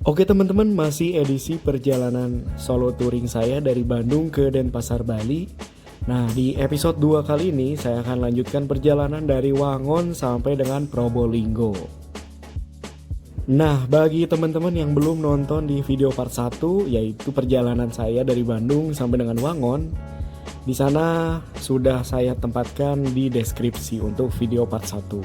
Oke teman-teman, masih edisi perjalanan solo touring saya dari Bandung ke Denpasar, Bali. Nah, di episode 2 kali ini saya akan lanjutkan perjalanan dari Wangon sampai dengan Probolinggo. Nah, bagi teman-teman yang belum nonton di video part 1, yaitu perjalanan saya dari Bandung sampai dengan Wangon, di sana sudah saya tempatkan di deskripsi untuk video part 1.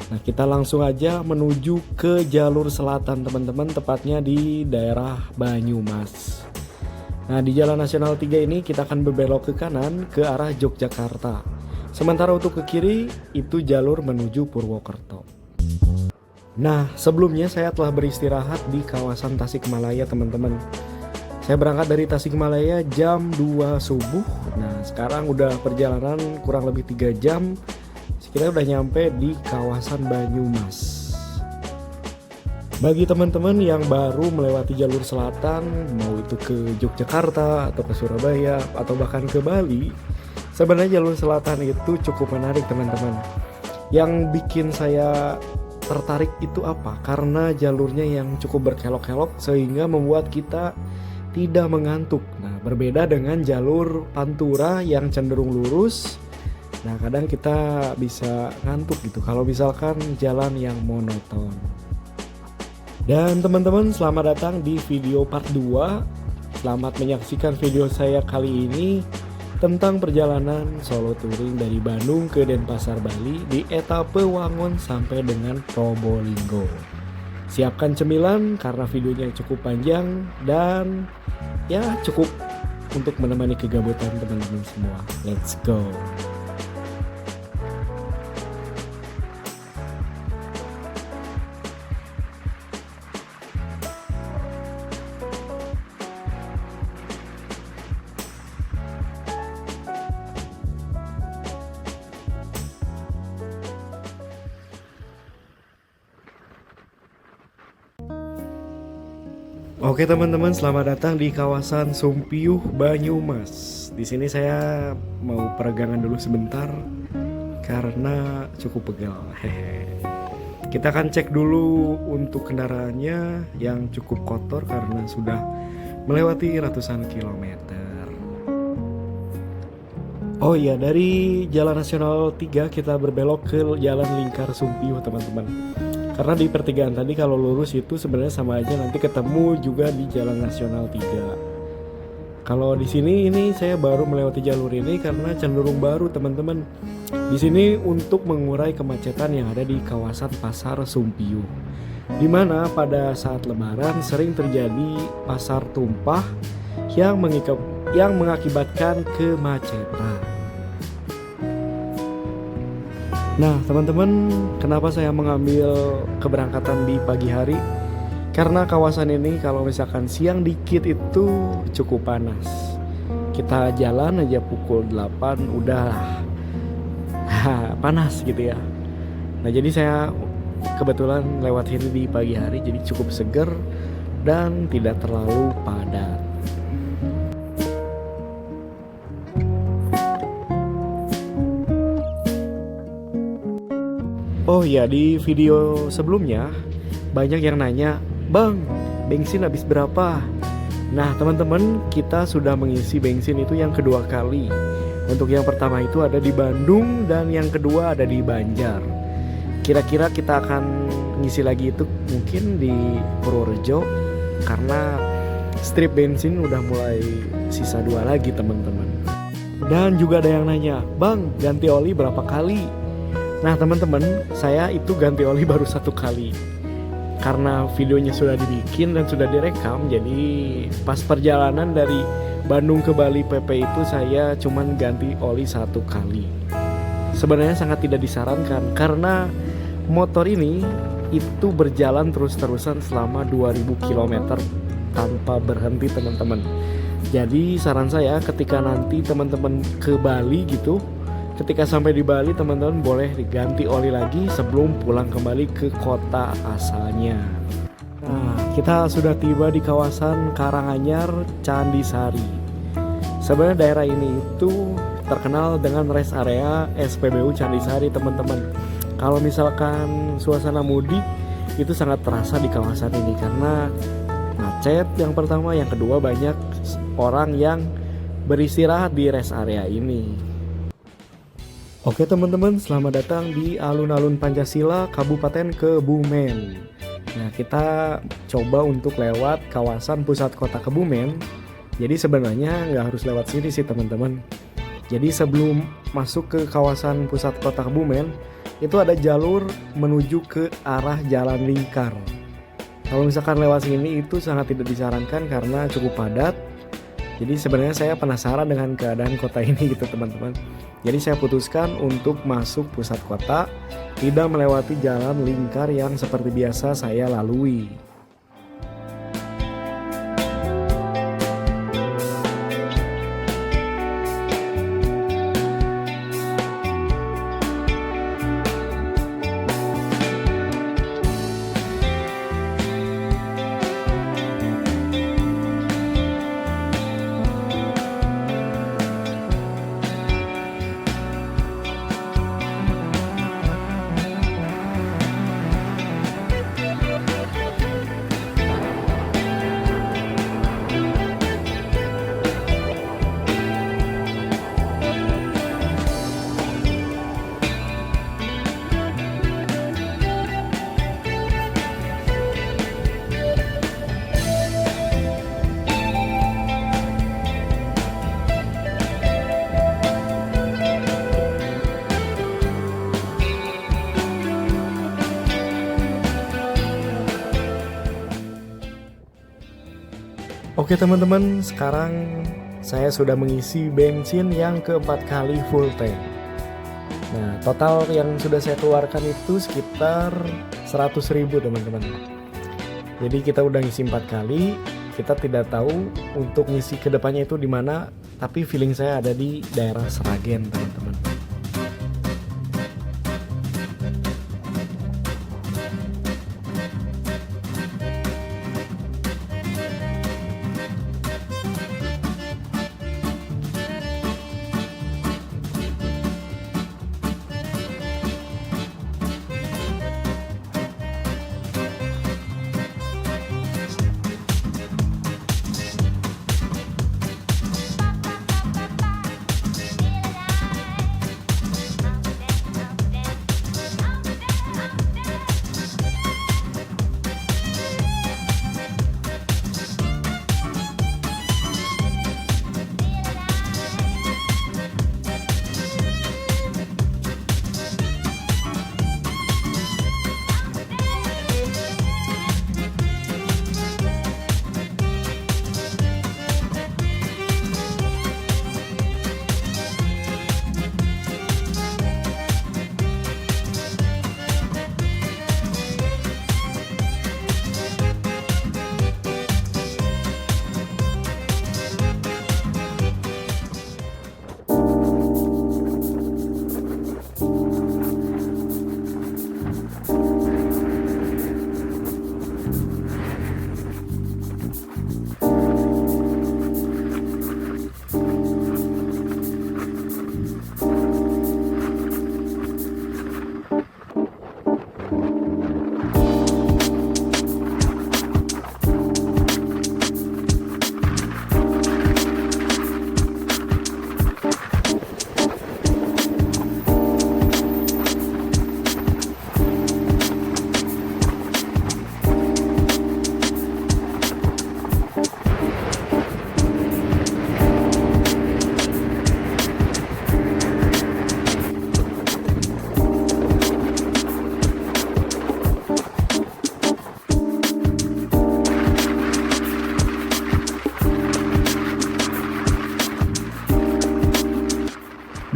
Nah, kita langsung aja menuju ke jalur selatan teman-teman, tepatnya di daerah Banyumas. Nah, di Jalan Nasional 3 ini kita akan berbelok ke kanan ke arah Yogyakarta. Sementara untuk ke kiri itu jalur menuju Purwokerto. Nah, sebelumnya saya telah beristirahat di kawasan Tasikmalaya teman-teman. Saya berangkat dari Tasikmalaya jam 2 subuh. Nah, sekarang udah perjalanan kurang lebih 3 jam. Kita udah nyampe di kawasan Banyumas. Bagi teman-teman yang baru melewati jalur selatan, mau itu ke Yogyakarta atau ke Surabaya atau bahkan ke Bali, sebenarnya jalur selatan itu cukup menarik teman-teman. Yang bikin saya tertarik itu apa? Karena jalurnya yang cukup berkelok-kelok sehingga membuat kita tidak mengantuk. Nah, berbeda dengan jalur Pantura yang cenderung lurus. Nah, kadang kita bisa ngantuk gitu kalau misalkan jalan yang monoton. Dan teman-teman, selamat datang di video part 2. Selamat menyaksikan video saya kali ini tentang perjalanan solo touring dari Bandung ke Denpasar, Bali di etape Wangon sampai dengan Probolinggo. Siapkan cemilan karena videonya cukup panjang dan ya cukup untuk menemani kegabutan teman-teman semua. Let's go. Oke teman-teman, selamat datang di kawasan Sumpiyuh, Banyumas. Di sini saya mau peregangan dulu sebentar karena cukup pegal. Kita akan cek dulu untuk kendaraannya yang cukup kotor karena sudah melewati ratusan kilometer. Oh iya, dari Jalan Nasional 3 kita berbelok ke Jalan Lingkar Sumpiyuh teman-teman. Karena di pertigaan tadi kalau lurus itu sebenarnya sama aja nanti ketemu juga di Jalan Nasional 3. Kalau di sini ini saya baru melewati jalur ini karena cenderung baru teman-teman. Di sini untuk mengurai kemacetan yang ada di kawasan Pasar Sumpiyuh. Di mana pada saat Lebaran sering terjadi pasar tumpah yang mengakibatkan kemacetan. Nah teman-teman, kenapa saya mengambil keberangkatan di pagi hari? Karena kawasan ini kalau misalkan siang dikit itu cukup panas. Kita jalan aja pukul 8 udah panas gitu ya. Nah jadi saya kebetulan lewat ini di pagi hari, jadi cukup seger dan tidak terlalu padat. Oh iya, di video sebelumnya banyak yang nanya, "Bang, bensin habis berapa?" Nah teman-teman, kita sudah mengisi bensin itu yang kedua kali. Untuk yang pertama itu ada di Bandung dan yang kedua ada di Banjar. Kira-kira kita akan ngisi lagi itu mungkin di Purworejo karena strip bensin udah mulai sisa 2 lagi teman-teman. Dan juga ada yang nanya, "Bang, ganti oli berapa kali?" Nah teman-teman, saya itu ganti oli baru 1 kali. Karena videonya sudah dibikin dan sudah direkam, jadi pas perjalanan dari Bandung ke Bali PP itu saya cuman ganti oli 1 kali. Sebenarnya sangat tidak disarankan karena motor ini itu berjalan terus-terusan selama 2000 km tanpa berhenti teman-teman. Jadi saran saya ketika nanti teman-teman ke Bali gitu, ketika sampai di Bali teman-teman boleh diganti oli lagi sebelum pulang kembali ke kota asalnya. Nah, kita sudah tiba di kawasan Karanganyar, Candi Sari. Sebenarnya daerah ini itu terkenal dengan rest area SPBU Candi Sari teman-teman. Kalau misalkan suasana mudik itu sangat terasa di kawasan ini karena macet yang pertama, yang kedua banyak orang yang beristirahat di rest area ini. Oke teman-teman, selamat datang di alun-alun Pancasila Kabupaten Kebumen. Nah, kita coba untuk lewat kawasan pusat kota Kebumen. Jadi sebenarnya nggak harus lewat sini sih teman-teman. Jadi sebelum masuk ke kawasan pusat kota Kebumen, itu ada jalur menuju ke arah Jalan Lingkar. Kalau misalkan lewat sini itu sangat tidak disarankan karena cukup padat. Jadi sebenarnya saya penasaran dengan keadaan kota ini gitu teman-teman. Jadi saya putuskan untuk masuk pusat kota, tidak melewati jalan lingkar yang seperti biasa saya lalui. Oke teman-teman, sekarang saya sudah mengisi bensin yang keempat kali full tank. Nah, total yang sudah saya keluarkan itu sekitar 100.000 teman-teman. Jadi kita udah ngisi 4 kali, kita tidak tahu untuk ngisi kedepannya itu di mana, tapi feeling saya ada di daerah Sragen teman-teman.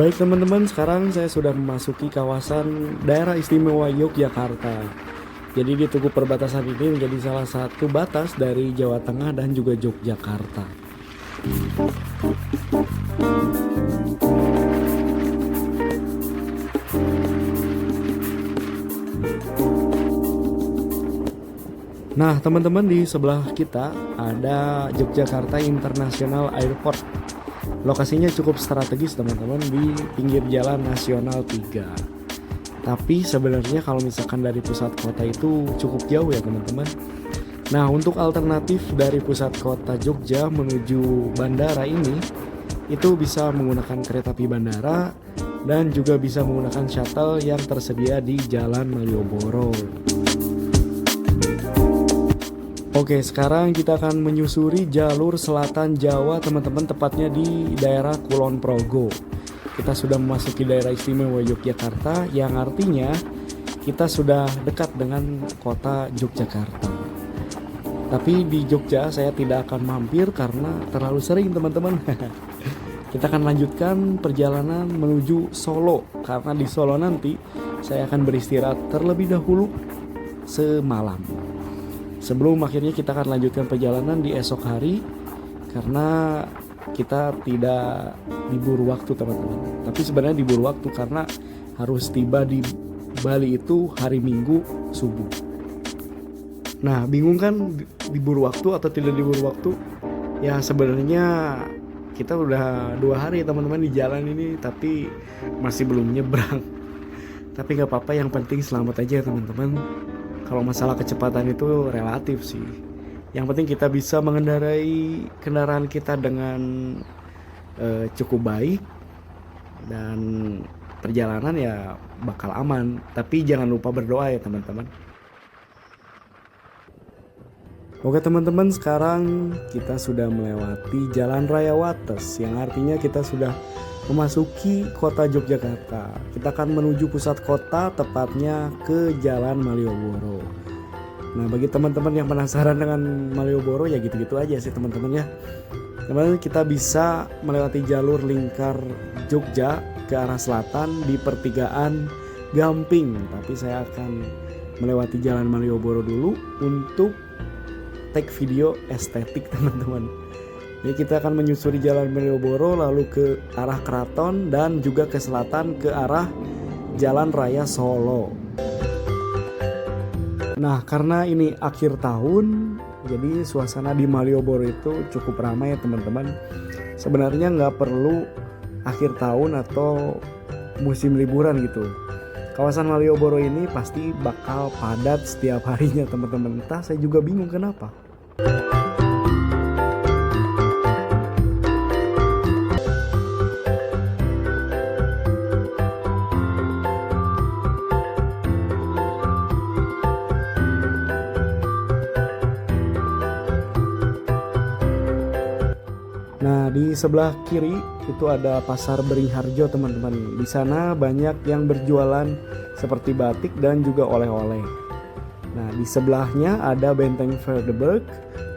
Baik teman-teman, sekarang saya sudah memasuki kawasan daerah istimewa Yogyakarta. Jadi di Tugu Perbatasan ini menjadi salah satu batas dari Jawa Tengah dan juga Yogyakarta. Nah teman-teman, di sebelah kita ada Yogyakarta International Airport. Lokasinya cukup strategis teman-teman, di pinggir jalan nasional 3. Tapi sebenarnya kalau misalkan dari pusat kota itu cukup jauh ya teman-teman. Nah, untuk alternatif dari pusat kota Jogja menuju bandara ini, itu bisa menggunakan kereta api bandara dan juga bisa menggunakan shuttle yang tersedia di Jalan Malioboro. Oke, sekarang kita akan menyusuri jalur selatan Jawa, teman-teman, tepatnya di daerah Kulon Progo. Kita sudah memasuki daerah istimewa Yogyakarta, yang artinya kita sudah dekat dengan kota Yogyakarta. Tapi di Jogja saya tidak akan mampir karena terlalu sering, teman-teman. Kita akan lanjutkan perjalanan menuju Solo, karena di Solo nanti saya akan beristirahat terlebih dahulu semalam. Sebelum akhirnya kita akan lanjutkan perjalanan di esok hari, karena kita tidak diburu waktu, teman-teman. Tapi sebenarnya diburu waktu karena harus tiba di Bali itu hari Minggu subuh. Nah, bingung kan diburu waktu atau tidak diburu waktu? Ya sebenarnya kita udah 2 hari, teman-teman, di jalan ini, tapi masih belum nyebrang. Tapi gak apa-apa, yang penting selamat aja, teman-teman. Kalau masalah kecepatan itu relatif sih. Yang penting kita bisa mengendarai kendaraan kita dengan cukup baik, dan perjalanan ya bakal aman. Tapi jangan lupa berdoa ya, teman-teman. Oke, teman-teman, sekarang kita sudah melewati Jalan Raya Wates, yang artinya kita sudah memasuki kota Yogyakarta. Kita akan menuju pusat kota, tepatnya ke Jalan Malioboro. Nah, bagi teman-teman yang penasaran dengan Malioboro, ya gitu-gitu aja sih, teman-teman ya. Teman-teman, kita bisa melewati jalur lingkar Jogja ke arah selatan di pertigaan Gamping. Tapi saya akan melewati Jalan Malioboro dulu untuk take video estetik, teman-teman. Jadi kita akan menyusuri Jalan Malioboro lalu ke arah Keraton dan juga ke selatan ke arah Jalan Raya Solo. Nah, karena ini akhir tahun, jadi suasana di Malioboro itu cukup ramai ya, teman-teman. Sebenarnya nggak perlu akhir tahun atau musim liburan gitu. Kawasan Malioboro ini pasti bakal padat setiap harinya, teman-teman. Entah, saya juga bingung kenapa. Nah, di sebelah kiri itu ada Pasar Beringharjo, teman-teman. Di sana banyak yang berjualan seperti batik dan juga oleh-oleh. Nah, di sebelahnya ada Benteng Vredenburg.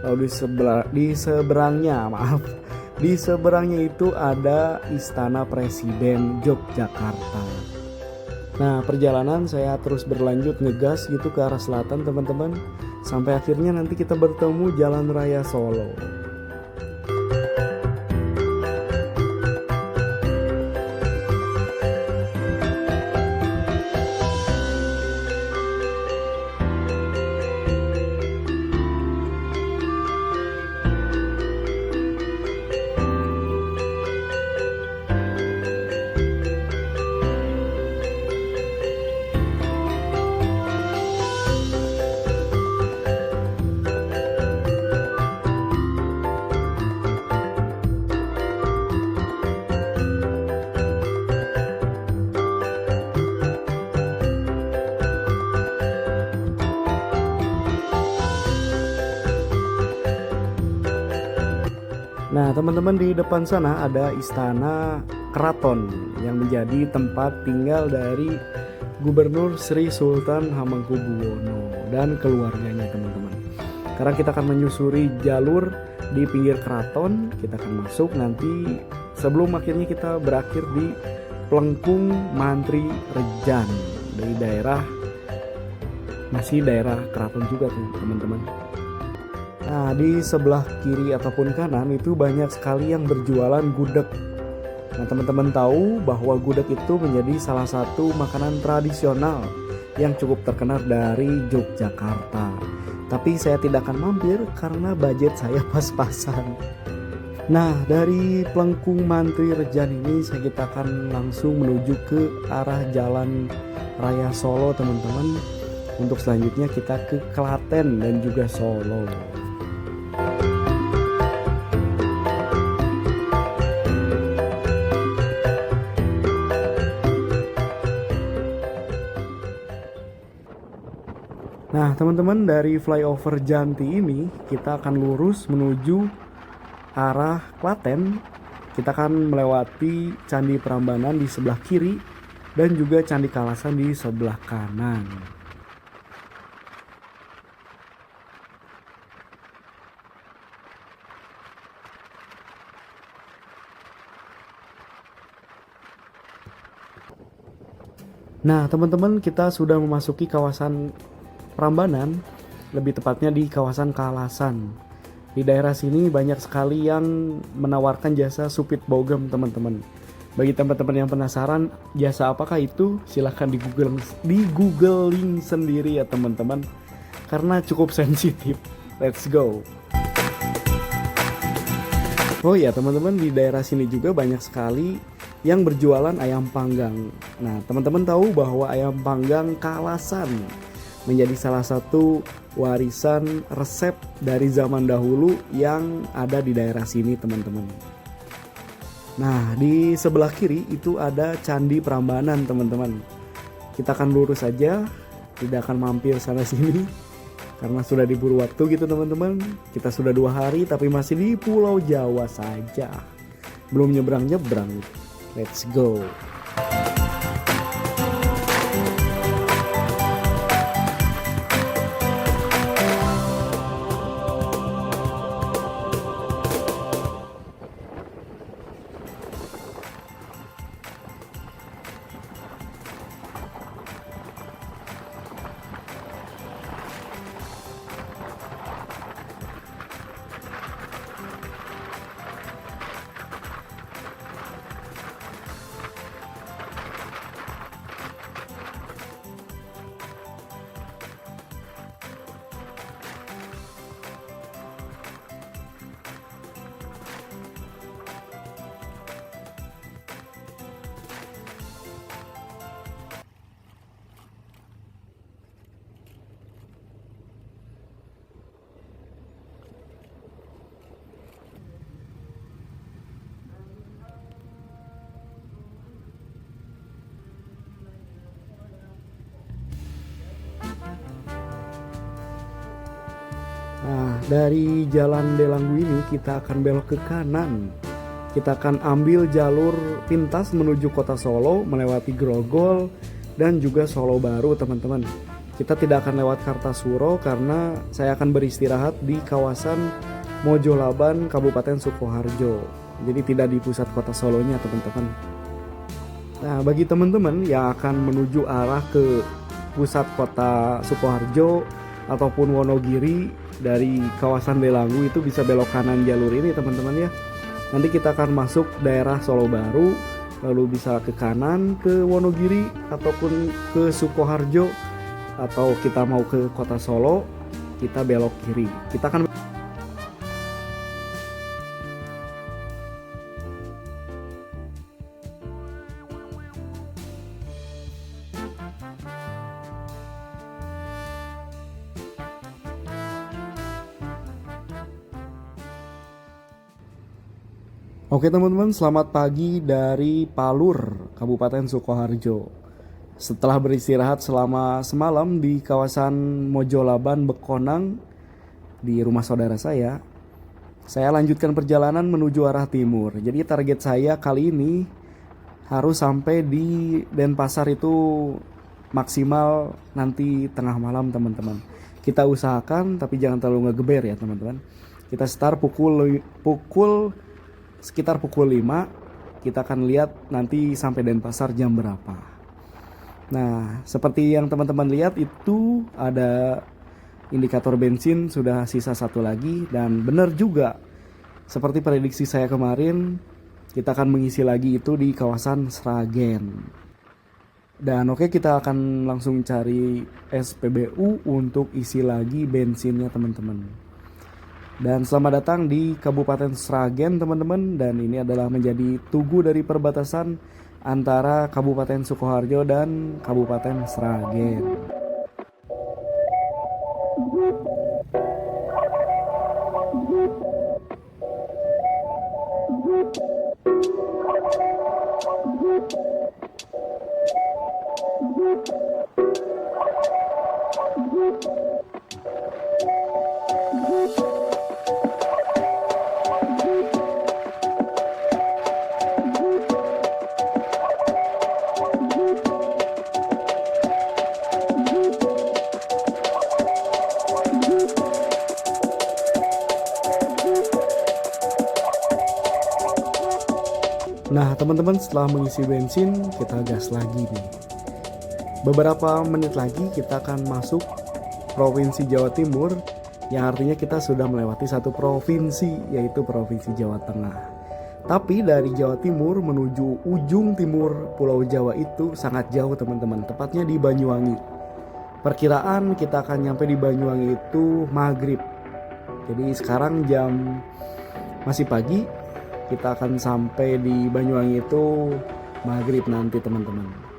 Lalu di seberangnya itu ada Istana Presiden Yogyakarta. Nah, perjalanan saya terus berlanjut ngegas gitu ke arah selatan, teman-teman, sampai akhirnya nanti kita bertemu Jalan Raya Solo. Nah, teman-teman, di depan sana ada Istana Keraton yang menjadi tempat tinggal dari Gubernur Sri Sultan Hamengkubuwono dan keluarganya, teman-teman. Sekarang kita akan menyusuri jalur di pinggir keraton. Kita akan masuk nanti sebelum akhirnya kita berakhir di Plengkung Mantri Rejan, dari masih daerah keraton juga tuh, teman-teman. Nah, di sebelah kiri ataupun kanan itu banyak sekali yang berjualan gudeg. Nah, teman-teman tahu bahwa gudeg itu menjadi salah satu makanan tradisional yang cukup terkenal dari Yogyakarta. Tapi saya tidak akan mampir karena budget saya pas-pasan. Nah, dari Plengkung Mantri Rejan ini kita akan langsung menuju ke arah Jalan Raya Solo, teman-teman. Untuk selanjutnya kita ke Klaten dan juga Solo. Nah teman-teman, dari flyover Janti ini kita akan lurus menuju arah Klaten. Kita akan melewati Candi Prambanan di sebelah kiri dan juga Candi Kalasan di sebelah kanan. Nah teman-teman, kita sudah memasuki kawasan Prambanan, lebih tepatnya di kawasan Kalasan. Di daerah sini banyak sekali yang menawarkan jasa supit bogem teman-teman. Bagi teman-teman yang penasaran jasa apakah itu, silahkan di googling sendiri ya teman-teman, karena cukup sensitif. Let's go. Oh ya teman-teman, di daerah sini juga banyak sekali yang berjualan ayam panggang. Nah teman-teman tahu bahwa ayam panggang Kalasan menjadi salah satu warisan resep dari zaman dahulu yang ada di daerah sini teman-teman. Nah di sebelah kiri itu ada Candi Prambanan teman-teman. Kita akan lurus saja, tidak akan mampir sana sini karena sudah diburu waktu gitu teman-teman. Kita sudah 2 hari tapi masih di Pulau Jawa saja, belum nyebrang-nyebrang. Let's go. Nah, dari Jalan Delanggu ini kita akan belok ke kanan. Kita akan ambil jalur pintas menuju kota Solo, melewati Grogol dan juga Solo Baru teman-teman. Kita tidak akan lewat Kartasuro karena saya akan beristirahat di kawasan Mojolaban, Kabupaten Sukoharjo. Jadi tidak di pusat kota Solonya teman-teman. Nah, bagi teman-teman yang akan menuju arah ke pusat kota Sukoharjo ataupun Wonogiri dari kawasan Delanggu itu bisa belok kanan jalur ini teman-teman ya. Nanti kita akan masuk daerah Solo Baru, lalu bisa ke kanan ke Wonogiri ataupun ke Sukoharjo, atau kita mau ke kota Solo kita belok kiri. Kita akan Oke teman-teman, selamat pagi dari Palur, Kabupaten Sukoharjo. Setelah beristirahat selama semalam di kawasan Mojolaban, Bekonang, di rumah saudara saya lanjutkan perjalanan menuju arah timur. Jadi target saya kali ini harus sampai di Denpasar itu maksimal nanti tengah malam teman-teman. Kita usahakan tapi jangan terlalu ngegeber ya teman-teman. Kita start sekitar pukul 5, kita akan lihat nanti sampai Denpasar jam berapa. Nah, seperti yang teman-teman lihat itu ada indikator bensin sudah sisa 1 lagi, dan benar juga seperti prediksi saya kemarin, kita akan mengisi lagi itu di kawasan Sragen. Dan oke, kita akan langsung cari SPBU untuk isi lagi bensinnya teman-teman. Dan selamat datang di Kabupaten Sragen teman-teman. Dan ini adalah menjadi tugu dari perbatasan antara Kabupaten Sukoharjo dan Kabupaten Sragen. Nah teman-teman, setelah mengisi bensin kita gas lagi nih. Beberapa menit lagi kita akan masuk Provinsi Jawa Timur, yang artinya kita sudah melewati satu provinsi, yaitu Provinsi Jawa Tengah. Tapi dari Jawa Timur menuju ujung timur Pulau Jawa itu sangat jauh teman-teman, tepatnya di Banyuwangi. Perkiraan kita akan nyampe di Banyuwangi itu maghrib. Jadi sekarang jam masih pagi, kita akan sampai di Banyuwangi itu maghrib nanti teman-teman.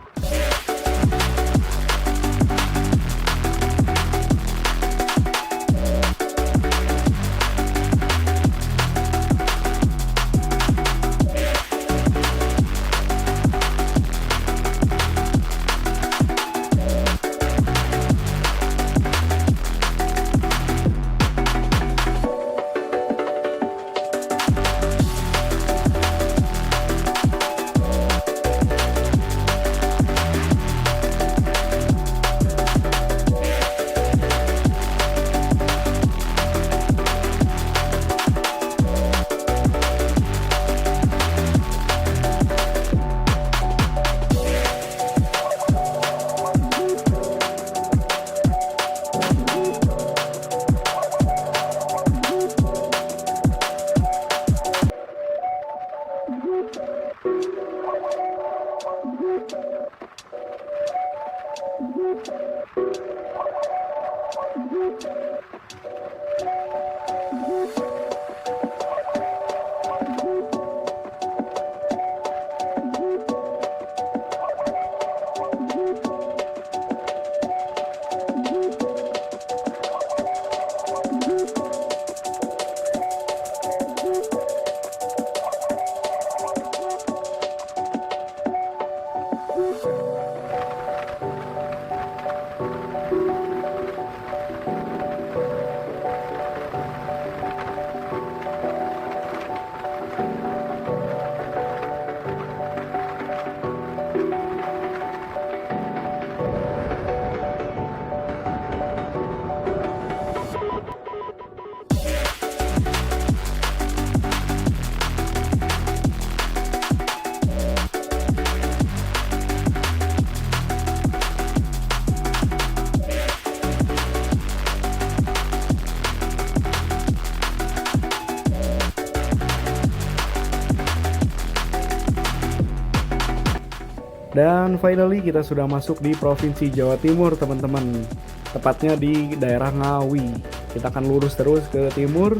Dan finally kita sudah masuk di Provinsi Jawa Timur teman-teman. Tepatnya di daerah Ngawi. Kita akan lurus terus ke timur.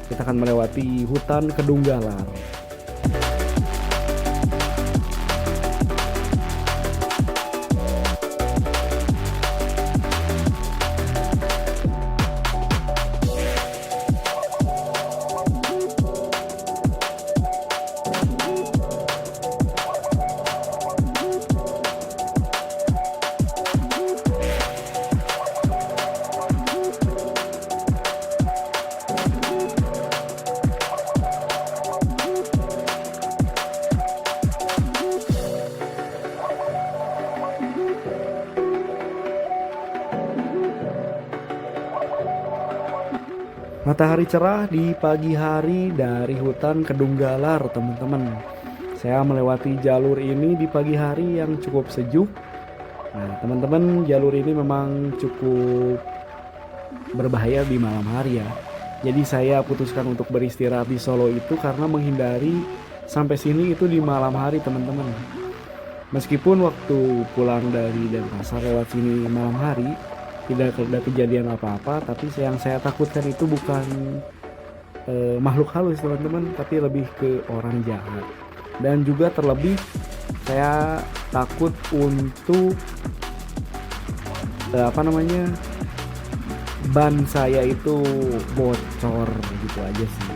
Kita akan melewati hutan Kedunggalar. Matahari cerah di pagi hari dari hutan Kedunggalar teman-teman. Saya melewati jalur ini di pagi hari yang cukup sejuk. Nah teman-teman, jalur ini memang cukup berbahaya di malam hari ya. Jadi saya putuskan untuk beristirahat di Solo itu karena menghindari sampai sini itu di malam hari teman-teman. Meskipun waktu pulang dari Denpasar lewat sini malam hari tidak ada kejadian apa-apa, tapi yang saya takutkan itu bukan makhluk halus teman-teman, tapi lebih ke orang jahat. Dan juga terlebih saya takut untuk ban saya itu bocor gitu aja sih.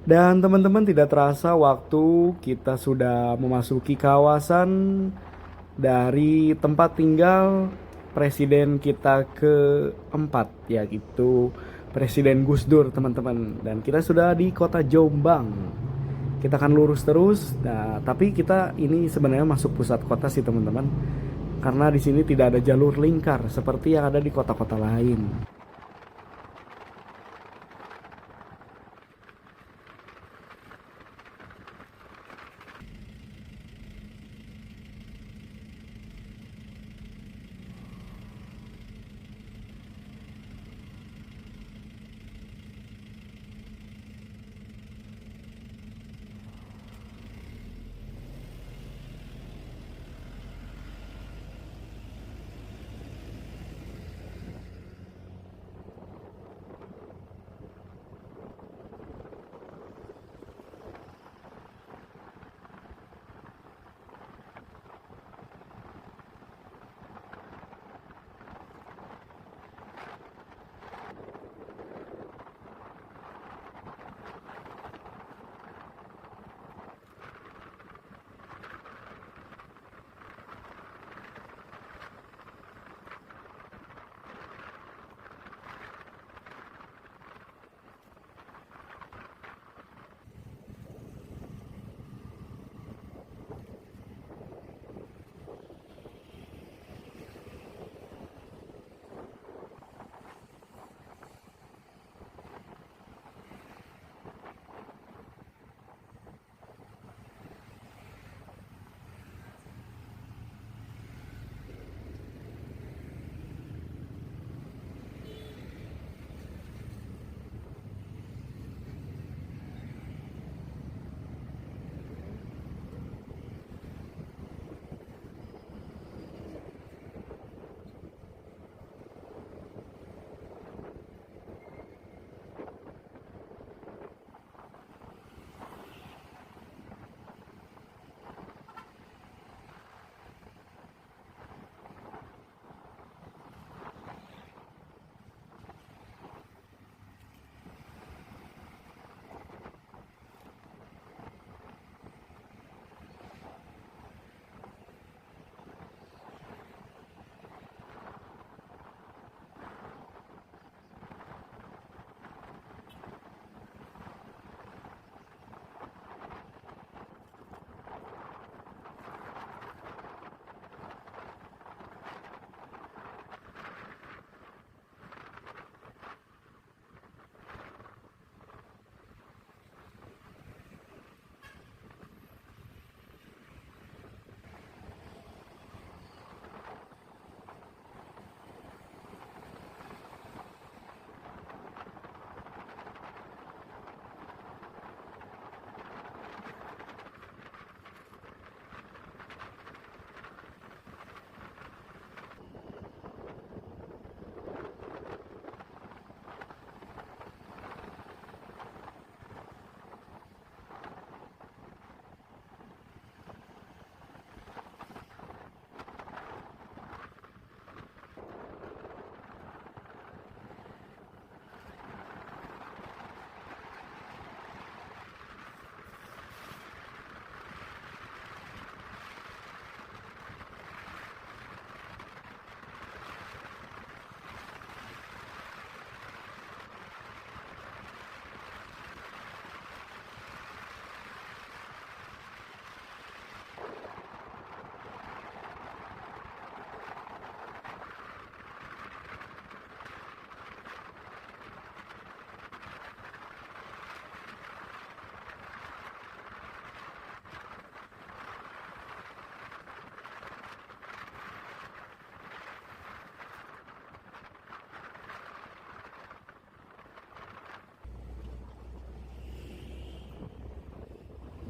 Dan teman-teman, tidak terasa waktu kita sudah memasuki kawasan dari tempat tinggal presiden kita keempat, yaitu Presiden Gus Dur, teman-teman. Dan kita sudah di kota Jombang. Kita akan lurus terus. Nah, tapi kita ini sebenarnya masuk pusat kota sih, teman-teman. Karena di sini tidak ada jalur lingkar seperti yang ada di kota-kota lain.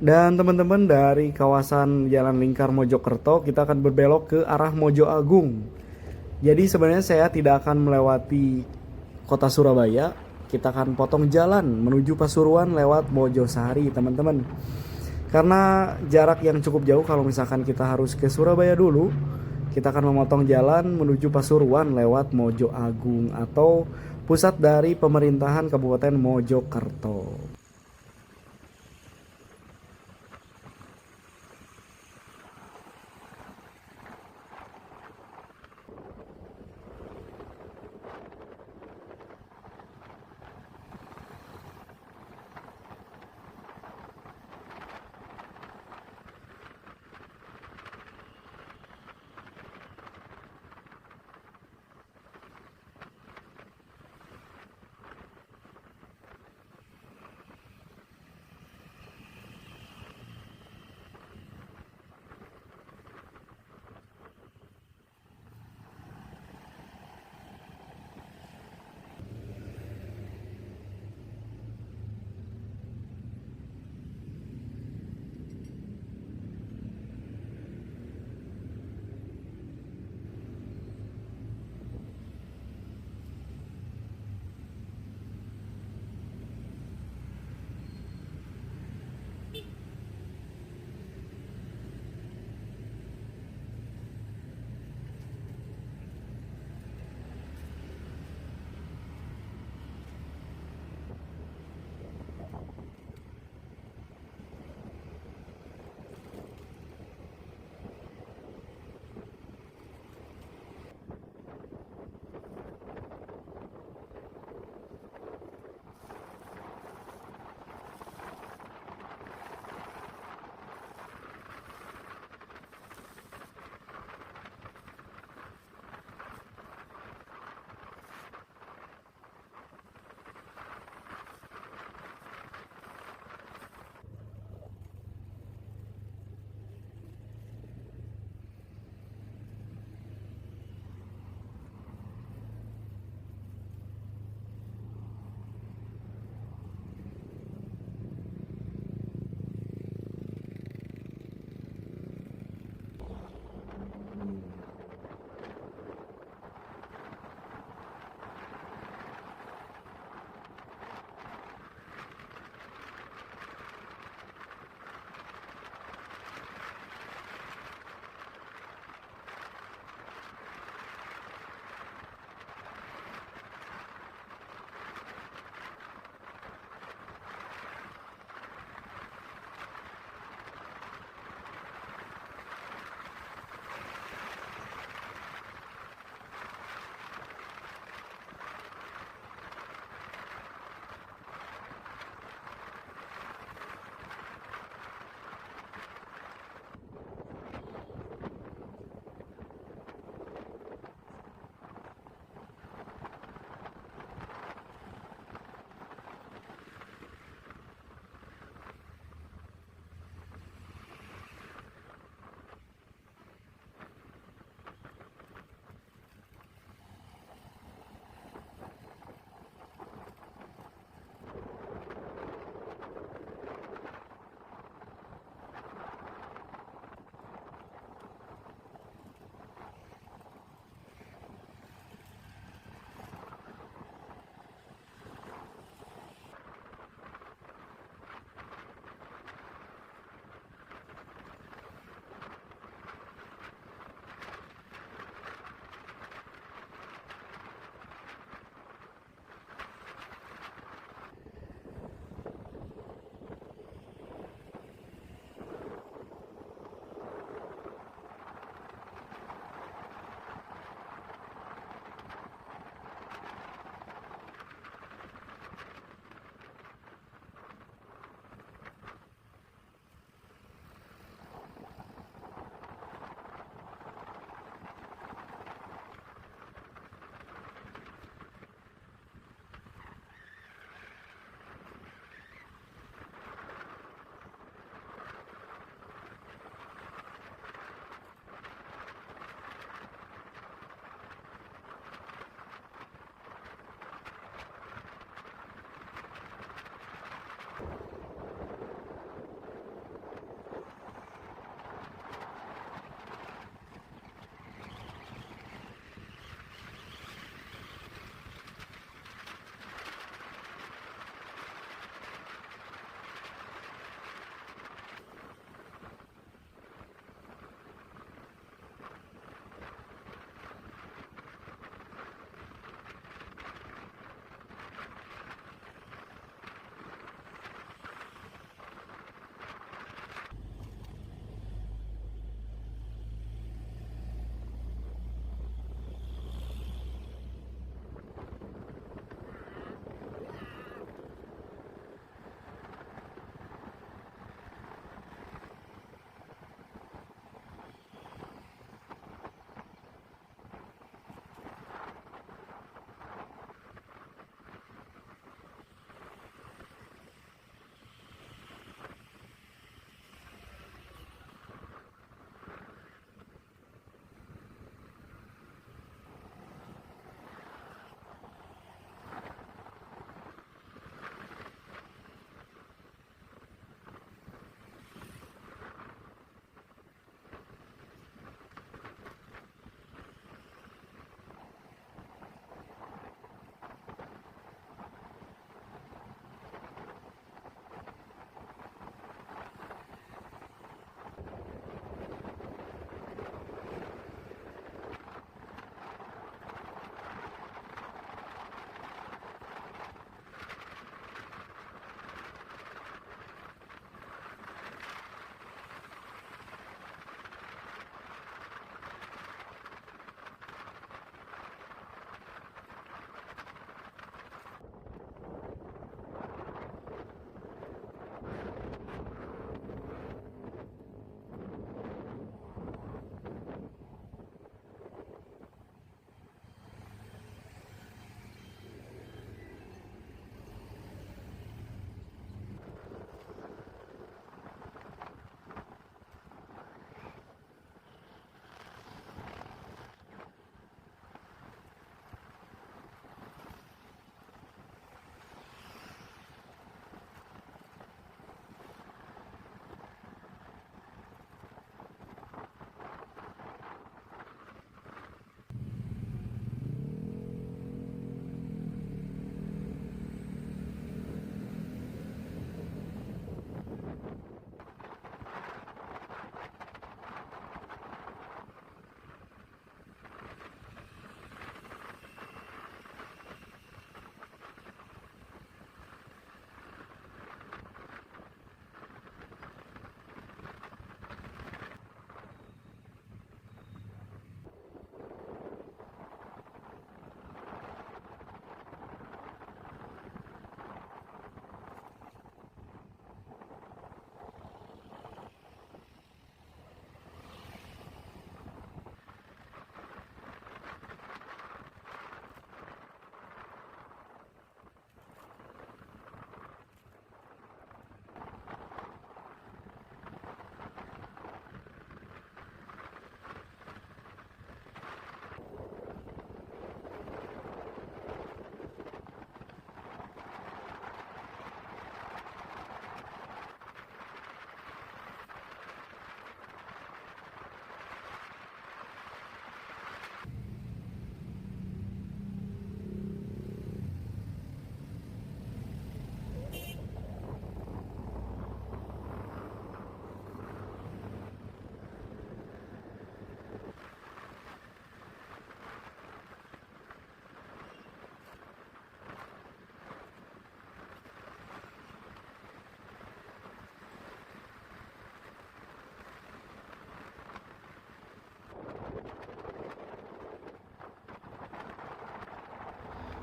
Dan teman-teman, dari kawasan Jalan Lingkar Mojokerto kita akan berbelok ke arah Mojo Agung. Jadi sebenarnya saya tidak akan melewati kota Surabaya. Kita akan potong jalan menuju Pasuruan lewat Mojosari, teman-teman. Karena jarak yang cukup jauh, kalau misalkan kita harus ke Surabaya dulu, kita akan memotong jalan menuju Pasuruan lewat Mojo Agung atau pusat dari pemerintahan Kabupaten Mojokerto.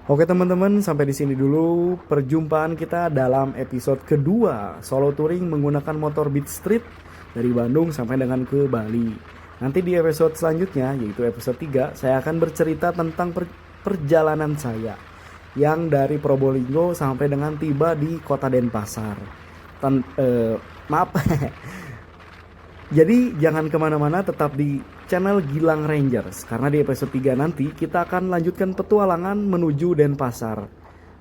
Oke teman-teman, sampai di sini dulu perjumpaan kita dalam episode kedua solo touring menggunakan motor Beat Street dari Bandung sampai dengan ke Bali. Nanti di episode selanjutnya, yaitu episode 3, saya akan bercerita tentang perjalanan saya yang dari Probolinggo sampai dengan tiba di kota Denpasar. Maaf. Jadi jangan kemana-mana, tetap di channel Gilang Rangers, karena di episode 3 nanti kita akan lanjutkan petualangan menuju Denpasar.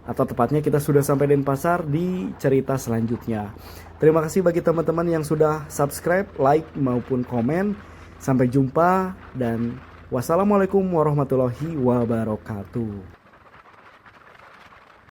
Atau tepatnya kita sudah sampai Denpasar di cerita selanjutnya. Terima kasih bagi teman-teman yang sudah subscribe, like maupun komen. Sampai jumpa dan wassalamualaikum warahmatullahi wabarakatuh.